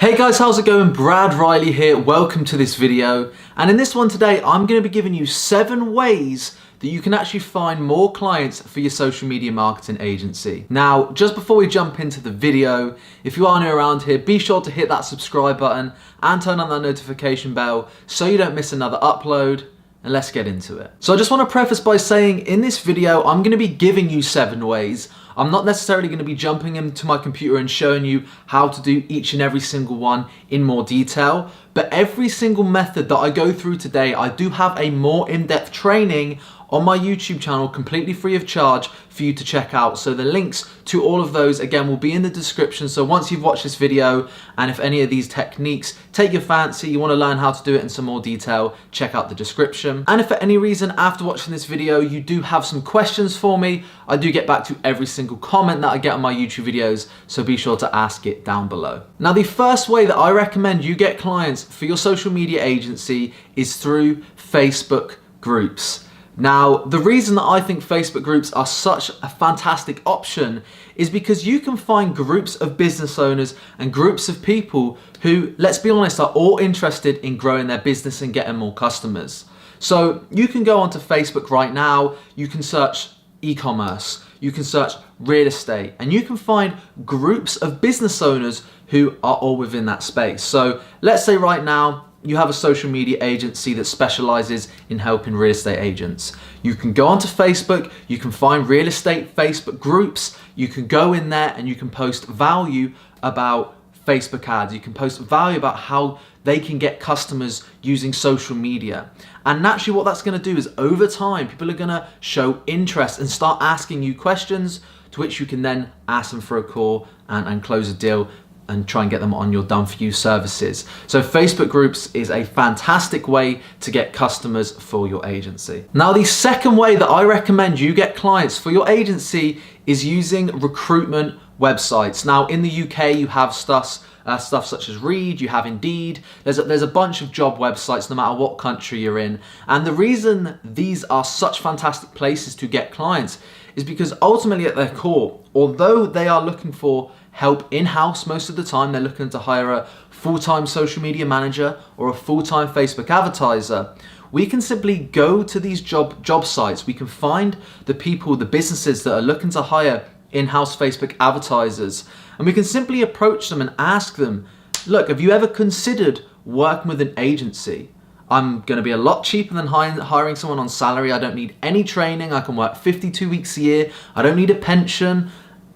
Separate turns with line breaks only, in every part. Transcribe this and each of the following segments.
Hey guys, how's it going? Brad Riley here. Welcome to this video. And in this one today, I'm going to be giving you 7 ways that you can actually find more clients for your social media marketing agency. Now, just before we jump into the video, if you are new around here, be sure to hit that subscribe button and turn on that notification bell so you don't miss another upload. And let's get into it. So I just want to preface by saying in this video, I'm going to be giving you 7 ways. I'm not necessarily going to be jumping into my computer and showing you how to do each and every single one in more detail. But every single method that I go through today, I do have a more in-depth training on my YouTube channel, completely free of charge for you to check out. So the links to all of those, again, will be in the description. So once you've watched this video, and if any of these techniques take your fancy, you want to learn how to do it in some more detail, check out the description. And if for any reason after watching this video, you do have some questions for me, I do get back to every single comment that I get on my YouTube videos. So be sure to ask it down below. Now, the first way that I recommend you get clients for your social media agency is through Facebook groups. Now, the reason that I think Facebook groups are such a fantastic option is because you can find groups of business owners and groups of people who, let's be honest, are all interested in growing their business and getting more customers. So you can go onto Facebook right now, you can search e-commerce, you can search real estate, and you can find groups of business owners who are all within that space. So let's say right now, you have a social media agency that specializes in helping real estate agents. You can go onto Facebook, you can find real estate Facebook groups, you can go in there and you can post value about Facebook ads, you can post value about how they can get customers using social media. And naturally what that's gonna do is over time, people are gonna show interest and start asking you questions to which you can then ask them for a call and close a deal and try and get them on your done for you services. So Facebook groups is a fantastic way to get customers for your agency. Now, the second way that I recommend you get clients for your agency is using recruitment websites. Now, in the UK, you have stuff such as Reed, you have Indeed. There's a bunch of job websites no matter what country you're in. And the reason these are such fantastic places to get clients is because ultimately at their core, although they are looking for help in-house most of the time, they're looking to hire a full-time social media manager or a full-time Facebook advertiser, we can simply go to these job sites. We can find the people, the businesses that are looking to hire in-house Facebook advertisers, and we can simply approach them and ask them, look, have you ever considered working with an agency? I'm going to be a lot cheaper than hiring someone on salary. I don't need any training. I can work 52 weeks a year. I don't need a pension,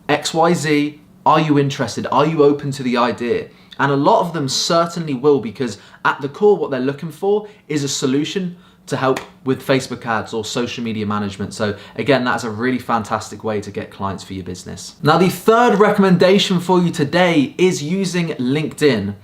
XYZ. Are you interested? Are you open to the idea? And a lot of them certainly will, because at the core, what they're looking for is a solution to help with Facebook ads or social media management. So again, that's a really fantastic way to get clients for your business. Now, the third recommendation for you today is using LinkedIn.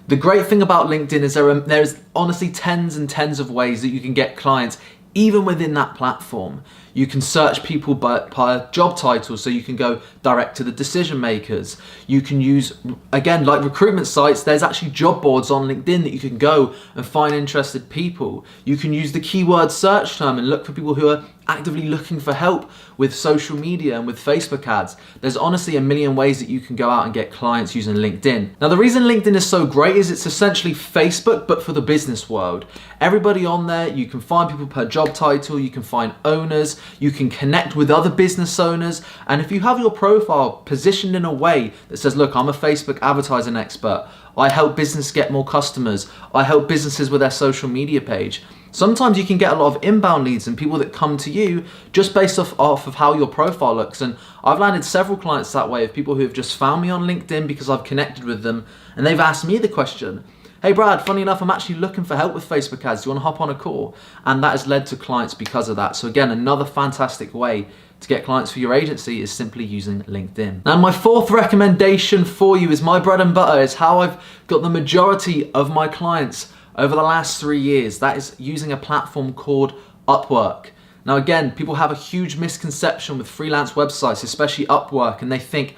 The great thing about LinkedIn is there's honestly tens and tens of ways that you can get clients even within that platform. You can search people by job titles, so you can go direct to the decision makers. You can use, again, like recruitment sites, there's actually job boards on LinkedIn that you can go and find interested people. You can use the keyword search term and look for people who are actively looking for help with social media and with Facebook ads. There's honestly a million ways that you can go out and get clients using LinkedIn. Now, the reason LinkedIn is so great is it's essentially Facebook, but for the business world. Everybody on there, you can find people per job title, you can find owners, you can connect with other business owners. And if you have your profile positioned in a way that says, look, I'm a Facebook advertising expert, I help business get more customers, I help businesses with their social media page, sometimes you can get a lot of inbound leads and people that come to you just based off of how your profile looks. And I've landed several clients that way, of people who have just found me on LinkedIn because I've connected with them and they've asked me the question, hey Brad, funny enough, I'm actually looking for help with Facebook ads. Do you want to hop on a call? And that has led to clients because of that. So again, another fantastic way to get clients for your agency is simply using LinkedIn. Now, my fourth recommendation for you is my bread and butter, is how I've got the majority of my clients over the last 3 years. That is using a platform called Upwork. Now again, people have a huge misconception with freelance websites, especially Upwork, and they think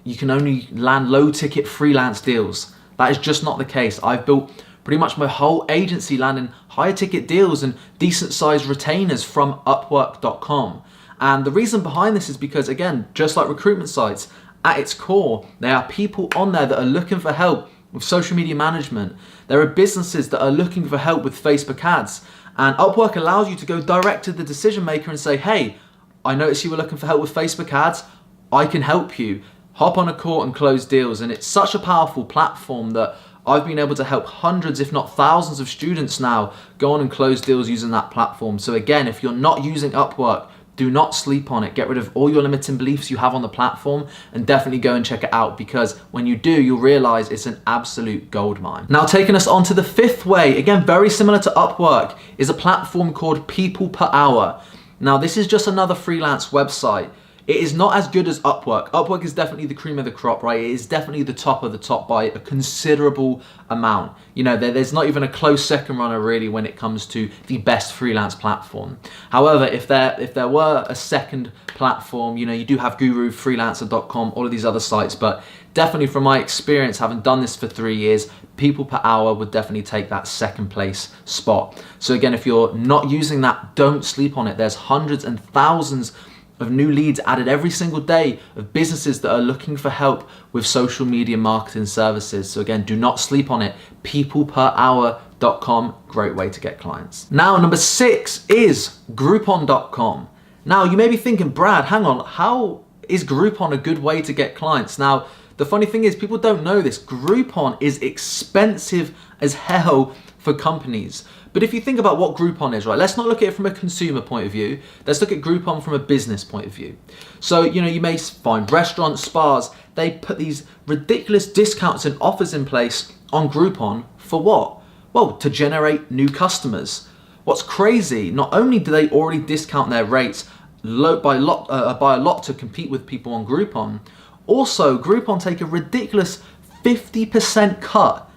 you can only land low ticket freelance deals. That is just not the case. I've built pretty much my whole agency landing higher ticket deals and decent sized retainers from Upwork.com. And the reason behind this is because, again, just like recruitment sites, at its core, there are people on there that are looking for help with social media management. There are businesses that are looking for help with Facebook ads, and Upwork allows you to go direct to the decision maker and say, hey, I noticed you were looking for help with Facebook ads. I can help you. Hop on a call and close deals. And it's such a powerful platform that I've been able to help hundreds, if not thousands of students now go on and close deals using that platform. So again, if you're not using Upwork, do not sleep on it. Get rid of all your limiting beliefs you have on the platform and definitely go and check it out, because when you do, you'll realize it's an absolute goldmine. Now, taking us on to the fifth way, again, very similar to Upwork, is a platform called People Per Hour. Now, this is just another freelance website. It is not as good as Upwork. Upwork is definitely the cream of the crop, right? It is definitely the top of the top by a considerable amount. You know, there's not even a close second runner really when it comes to the best freelance platform. However, if there were a second platform, you know, you do have Guru, freelancer.com, all of these other sites, but definitely from my experience, having done this for 3 years, People Per Hour would definitely take that second place spot. So again, if you're not using that, don't sleep on it. There's hundreds and thousands of new leads added every single day of businesses that are looking for help with social media marketing services. So again, do not sleep on it. peopleperhour.com, great way to get clients. Now, number 6 is Groupon.com. Now, you may be thinking, Brad, hang on, how is Groupon a good way to get clients? Now, the funny thing is, people don't know this. Groupon is expensive as hell for companies. But if you think about what Groupon is, right, let's not look at it from a consumer point of view. Let's look at Groupon from a business point of view. So, you know, you may find restaurants, spas, they put these ridiculous discounts and offers in place on Groupon for what? Well, to generate new customers. What's crazy, not only do they already discount their rates by a lot to compete with people on Groupon, also Groupon take a ridiculous 50% cut.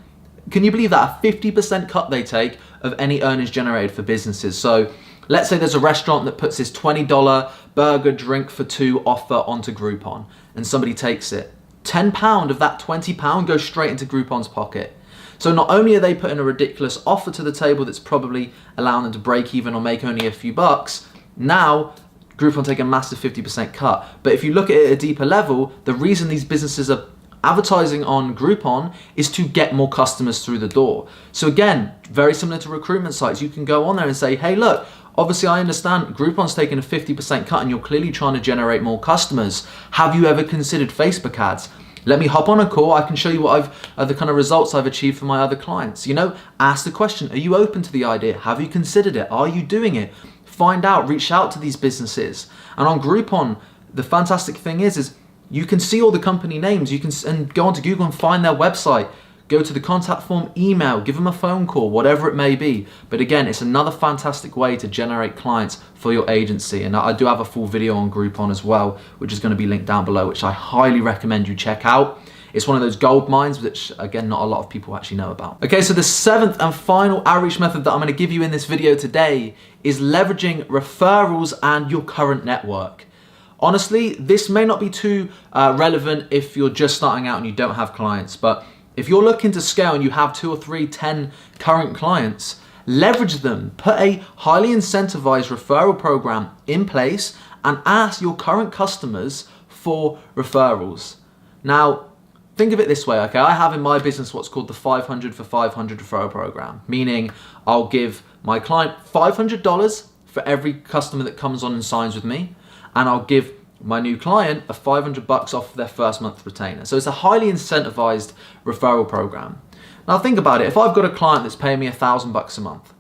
Can you believe that? A 50% cut they take of any earnings generated for businesses. So let's say there's a restaurant that puts this $20 burger drink for 2 offer onto Groupon, and somebody takes it. £10 of that £20 goes straight into Groupon's pocket. So not only are they putting a ridiculous offer to the table that's probably allowing them to break even or make only a few bucks, now Groupon take a massive 50% cut. But if you look at it at a deeper level, the reason these businesses are advertising on Groupon is to get more customers through the door. So again, very similar to recruitment sites, you can go on there and say, hey, look, obviously I understand Groupon's taking a 50% cut and you're clearly trying to generate more customers. Have you ever considered Facebook ads? Let me hop on a call. I can show you what the kind of results I've achieved for my other clients. You know, ask the question, are you open to the idea? Have you considered it? Are you doing it? Find out, reach out to these businesses. And on Groupon, the fantastic thing is you can see all the company names. You can go onto Google and find their website, go to the contact form, email, give them a phone call, whatever it may be. But again, it's another fantastic way to generate clients for your agency. And I do have a full video on Groupon as well, which is going to be linked down below, which I highly recommend you check out. It's one of those gold mines, which again, not a lot of people actually know about. Okay, so the 7th and final outreach method that I'm going to give you in this video today is leveraging referrals and your current network. Honestly, this may not be too relevant if you're just starting out and you don't have clients, but if you're looking to scale and you have 2 or 3, 10 current clients, leverage them. Put a highly incentivized referral program in place and ask your current customers for referrals. Now, think of it this way, okay? I have in my business what's called the 500 for 500 referral program, meaning I'll give my client $500 for every customer that comes on and signs with me, and I'll give my new client a $500 off their first month retainer. So it's a highly incentivized referral program. Now think about it. If I've got a client that's paying me $1,000 a month,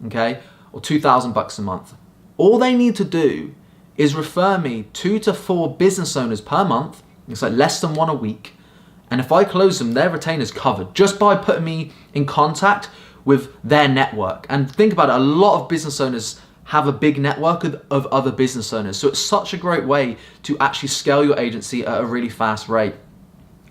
okay, or $2,000 a month, all they need to do is refer me 2 to 4 business owners per month. It's like less than 1 a week. And if I close them, their retainer's covered just by putting me in contact with their network. And think about it, a lot of business owners have a big network of other business owners. So it's such a great way to actually scale your agency at a really fast rate.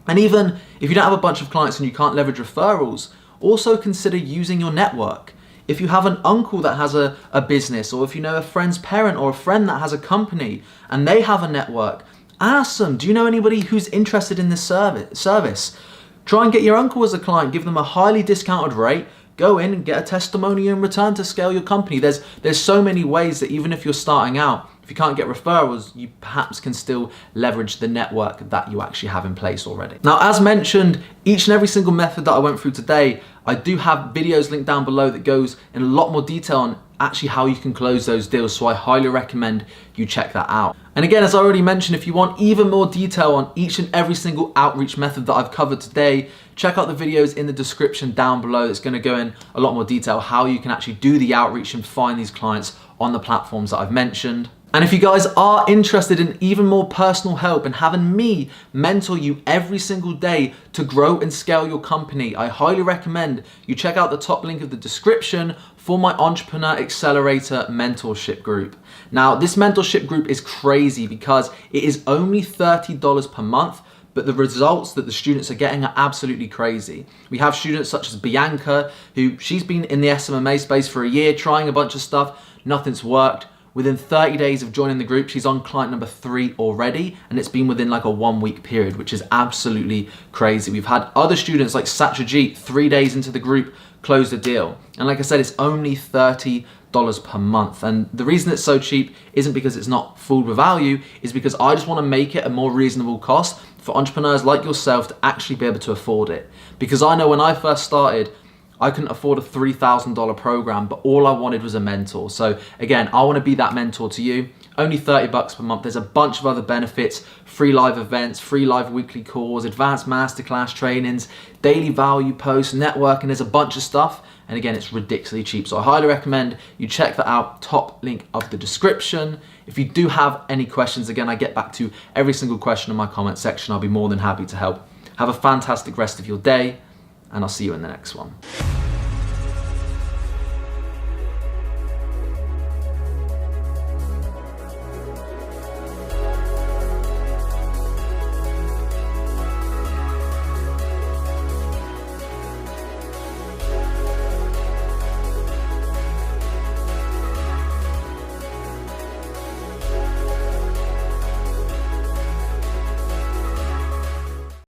And even if you don't have a bunch of clients and you can't leverage referrals, also consider using your network. If you have an uncle that has a business, or if you know a friend's parent or a friend that has a company and they have a network, ask them, do you know anybody who's interested in this service? Try and get your uncle as a client, give them a highly discounted rate, go in and get a testimonial in return to scale your company. There's so many ways that even if you're starting out, if you can't get referrals, you perhaps can still leverage the network that you actually have in place already. Now, as mentioned, each and every single method that I went through today, I do have videos linked down below that goes in a lot more detail on actually how you can close those deals. So I highly recommend you check that out. And again, as I already mentioned, if you want even more detail on each and every single outreach method that I've covered today, check out the videos in the description down below. It's going to go in a lot more detail how you can actually do the outreach and find these clients on the platforms that I've mentioned. And if you guys are interested in even more personal help and having me mentor you every single day to grow and scale your company, I highly recommend you check out the top link of the description for my Entrepreneur Accelerator mentorship group. Now, this mentorship group is crazy because it is only $30 per month, but the results that the students are getting are absolutely crazy. We have students such as Bianca, who she's been in the SMMA space for a year, trying a bunch of stuff, nothing's worked. Within 30 days of joining the group, she's on client number 3 already, and it's been within like a 1-week period, which is absolutely crazy. We've had other students like Satrajit, 3 days into the group, close the deal. And like I said, it's only $30 per month. And the reason it's so cheap isn't because it's not full with value, is because I just want to make it a more reasonable cost for entrepreneurs like yourself to actually be able to afford it. Because I know when I first started, I couldn't afford a $3,000 program, but all I wanted was a mentor. So again, I want to be that mentor to you. Only $30 per month. There's a bunch of other benefits, free live events, free live weekly calls, advanced masterclass trainings, daily value posts, networking. There's a bunch of stuff. And again, it's ridiculously cheap. So I highly recommend you check that out. Top link of the description. If you do have any questions, again, I get back to every single question in my comment section. I'll be more than happy to help. Have a fantastic rest of your day, and I'll see you in the next one.